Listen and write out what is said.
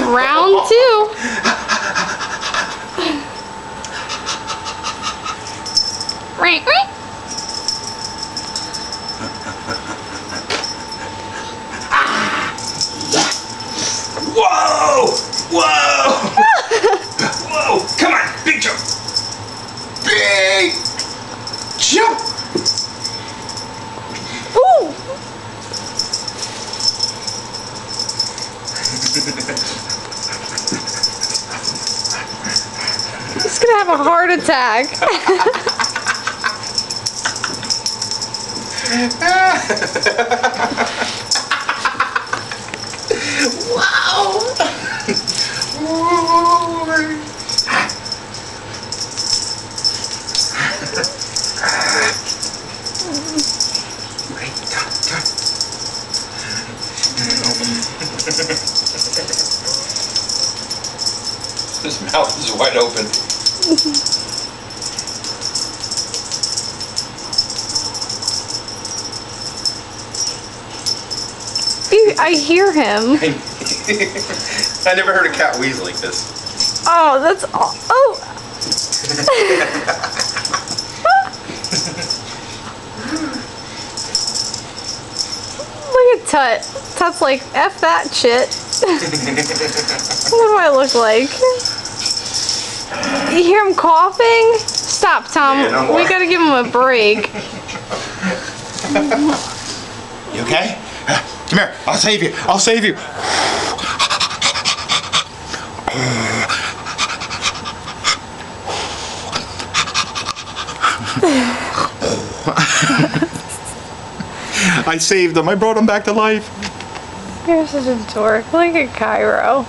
Round 2. Right, right. Whoa! Whoa! Whoa! Come on, big jump! Big jump! Ooh! He's gonna have a heart attack. Wow! His mouth is wide open. I hear him. I never heard a cat wheeze like this. Oh, that's all. Oh. Look at Tut. Tut's like, F that shit. What do I look like? You hear him coughing? Stop, Tom. Yeah, no more. We gotta give him a break. You okay? Come here. I'll save you. I'll save you. I saved him. I brought him back to life. You're such a dork. Look at Cairo.